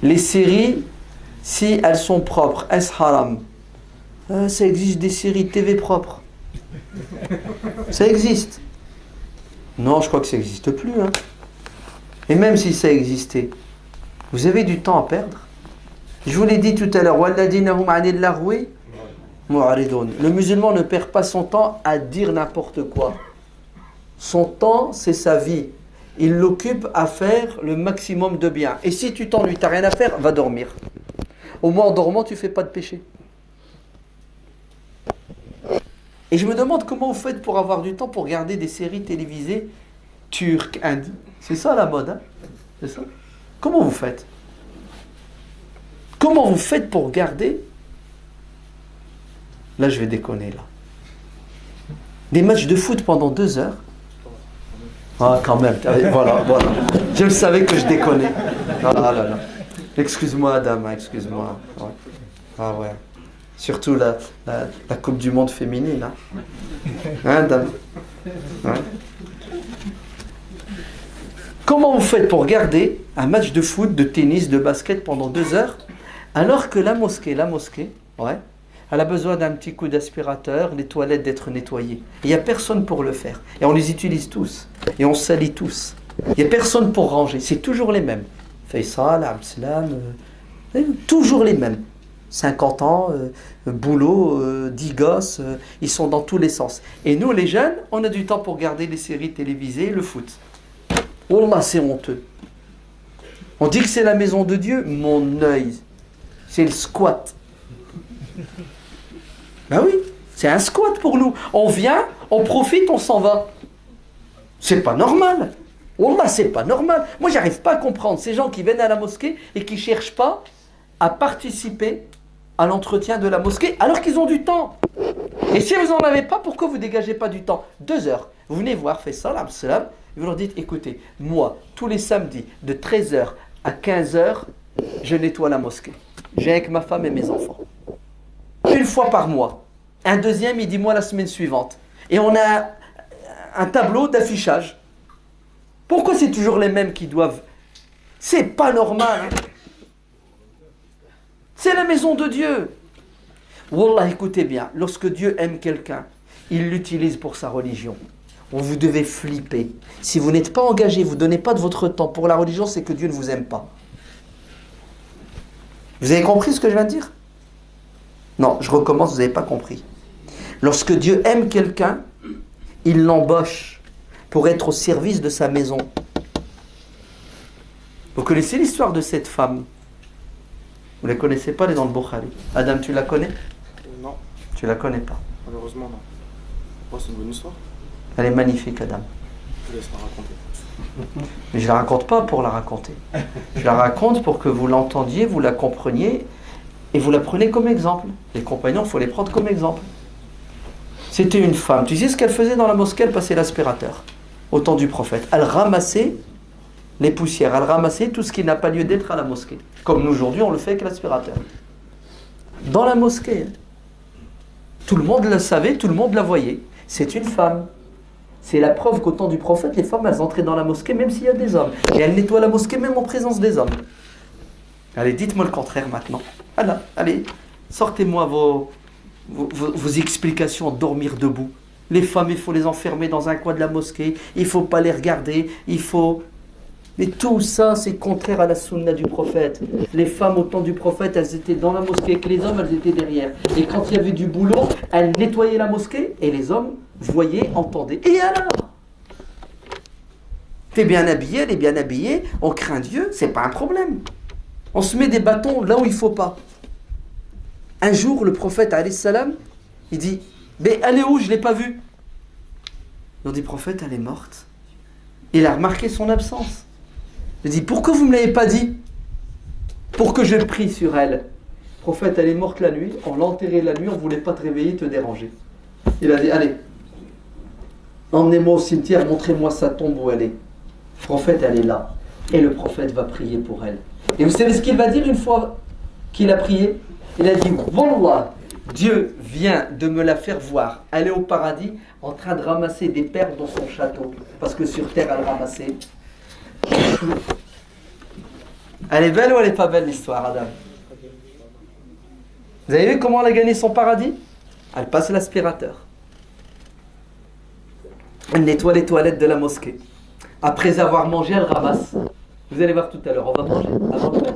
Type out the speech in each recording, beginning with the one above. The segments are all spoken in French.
Les séries, si elles sont propres, est-ce haram? Ça existe des séries TV propres. Ça existe. Non, je crois que ça n'existe plus. Hein. Et même si ça existait, vous avez du temps à perdre. Je vous l'ai dit tout à l'heure. Le musulman ne perd pas son temps à dire n'importe quoi. Son temps, c'est sa vie. Il l'occupe à faire le maximum de bien. Et si tu t'ennuies, tu n'as rien à faire, va dormir. Au moins en dormant, tu ne fais pas de péché. Et je me demande comment vous faites pour avoir du temps pour regarder des séries télévisées turques, indies. C'est ça la mode, hein? C'est ça? Comment vous faites? Comment vous faites pour regarder? Là, je vais déconner, là. Des matchs de foot pendant 2 heures. Ah, quand même. Voilà. Je le savais que je déconnais. Ah là là. Excuse-moi, Adam, excuse-moi. Ouais. Ah ouais. Surtout la Coupe du Monde féminine. Hein, Adam? Ouais. Comment vous faites pour regarder un match de foot, de tennis, de basket pendant 2 heures, alors que la mosquée, ouais, elle a besoin d'un petit coup d'aspirateur, les toilettes d'être nettoyées. Il n'y a personne pour le faire. Et on les utilise tous. Et on salit tous. Il n'y a personne pour ranger. C'est toujours les mêmes. Faisal, Abdeslam, toujours les mêmes. 50 ans, boulot, 10 gosses, ils sont dans tous les sens. Et nous, les jeunes, on a du temps pour regarder les séries télévisées, le foot. Wallah, c'est honteux. On dit que c'est la maison de Dieu. Mon œil, c'est le squat. Ben oui, c'est un squat pour nous. On vient, on profite, on s'en va. C'est pas normal. Wallah, c'est pas normal. Moi, j'arrive pas à comprendre ces gens qui viennent à la mosquée et qui cherchent pas à participer à l'entretien de la mosquée alors qu'ils ont du temps. Et si vous n'en avez pas, pourquoi vous dégagez pas du temps? 2 heures. Vous venez voir Faisal, Abdeslam, et vous leur dites, écoutez, moi, tous les samedis, de 13h à 15h, je nettoie la mosquée. J'ai avec ma femme et mes enfants. 1 fois par mois. Un deuxième, il dit moi la semaine suivante. Et on a un tableau d'affichage. Pourquoi c'est toujours les mêmes qui doivent? C'est pas normal. Hein. C'est la maison de Dieu. Wallah, écoutez bien, lorsque Dieu aime quelqu'un, il l'utilise pour sa religion. Vous devez flipper. Si vous n'êtes pas engagé, vous ne donnez pas de votre temps pour la religion, c'est que Dieu ne vous aime pas. Vous avez compris ce que je viens de dire? Non, je recommence, vous n'avez pas compris. Lorsque Dieu aime quelqu'un, il l'embauche pour être au service de sa maison. Vous connaissez l'histoire de cette femme? Vous ne la connaissez pas, elle est dans le Bukhari. Adam, tu la connais? Non. Tu la connais pas? Malheureusement, non. Oh, c'est une bonne histoire. Elle est magnifique, Adam. Je laisse la raconter. Mais je ne la raconte pas pour la raconter. Je la raconte pour que vous l'entendiez, vous la compreniez et vous la prenez comme exemple. Les compagnons, il faut les prendre comme exemple. C'était une femme. Tu sais ce qu'elle faisait dans la mosquée? Elle passait l'aspirateur au temps du prophète. Elle ramassait les poussières, elle ramassait tout ce qui n'a pas lieu d'être à la mosquée. Comme nous aujourd'hui, on le fait avec l'aspirateur. Dans la mosquée. Tout le monde la savait, tout le monde la voyait. C'est une femme. C'est la preuve qu'au temps du prophète, les femmes, elles entraient dans la mosquée même s'il y a des hommes. Et elles nettoient la mosquée même en présence des hommes. Allez, dites-moi le contraire maintenant. Allez, sortez-moi vos explications, dormir debout. Les femmes, il faut les enfermer dans un coin de la mosquée, il ne faut pas les regarder, Mais tout ça, c'est contraire à la sunna du prophète. Les femmes au temps du prophète, elles étaient dans la mosquée avec les hommes, elles étaient derrière. Et quand il y avait du boulot, elles nettoyaient la mosquée et les hommes voyaient, entendaient. Et alors? T'es bien habillé, elle est bien habillée, on craint Dieu, c'est pas un problème. On se met des bâtons là où il ne faut pas. Un jour, le prophète, alayhi salam, il dit, mais elle est où? Je ne l'ai pas vue. On dit, prophète, elle est morte. Il a remarqué son absence. Il dit, pourquoi vous ne me l'avez pas dit? Pour que je prie sur elle. Prophète, elle est morte la nuit, on l'a enterrée la nuit, on ne voulait pas te réveiller, te déranger. Il a dit, allez, emmenez-moi au cimetière, montrez-moi sa tombe où elle est. Prophète, elle est là. Et le prophète va prier pour elle. Et vous savez ce qu'il va dire une fois qu'il a prié? Il a dit, Wallah, Dieu vient de me la faire voir. Elle est au paradis en train de ramasser des perles dans son château. Parce que sur terre, elle ramassait. Elle est belle ou elle est pas belle l'histoire, Adam? Vous avez vu comment elle a gagné son paradis? Elle passe l'aspirateur. Elle nettoie les toilettes de la mosquée. Après avoir mangé, elle ramasse. Vous allez voir tout à l'heure, on va manger. Avant le fête.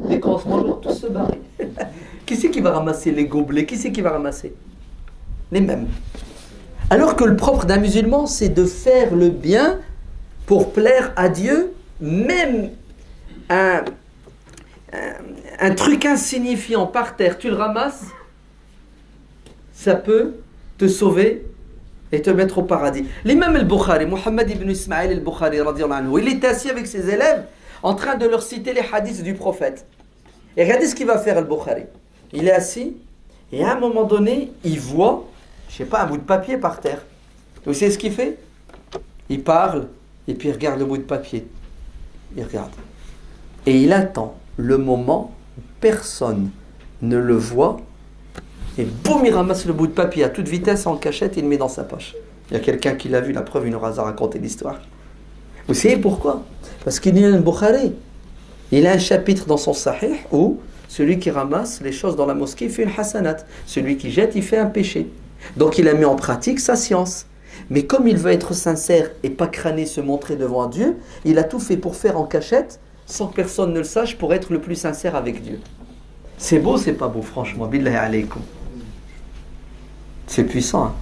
Dès qu'on se mange, on va tous se barrer. Qui c'est qui va ramasser les gobelets? Qui c'est qui va ramasser? Les mêmes. Alors que le propre d'un musulman, c'est de faire le bien pour plaire à Dieu, même un truc insignifiant par terre, tu le ramasses, ça peut te sauver et te mettre au paradis. L'imam al-Bukhari, Muhammad ibn Ismaïl al-Bukhari, il était assis avec ses élèves en train de leur citer les hadiths du prophète. Et regardez ce qu'il va faire al-Bukhari. Il est assis et à un moment donné, il voit, je sais pas, un bout de papier par terre. Vous savez ce qu'il fait? Il parle et puis il regarde le bout de papier. Il regarde. Et il attend le moment où personne ne le voit. Et boum, il ramasse le bout de papier à toute vitesse en cachette et il le met dans sa poche. Il y a quelqu'un qui l'a vu, la preuve, il nous a raconté l'histoire. Vous savez pourquoi? Parce qu'il y a un Bukhari. Il a un chapitre dans son Sahih où celui qui ramasse les choses dans la mosquée fait une hasanat. Celui qui jette, il fait un péché. Donc il a mis en pratique sa science. Mais comme il veut être sincère et pas crâner, se montrer devant Dieu, il a tout fait pour faire en cachette, sans que personne ne le sache, pour être le plus sincère avec Dieu. C'est beau, c'est pas beau, franchement. Billahi alaykoum. C'est puissant, hein.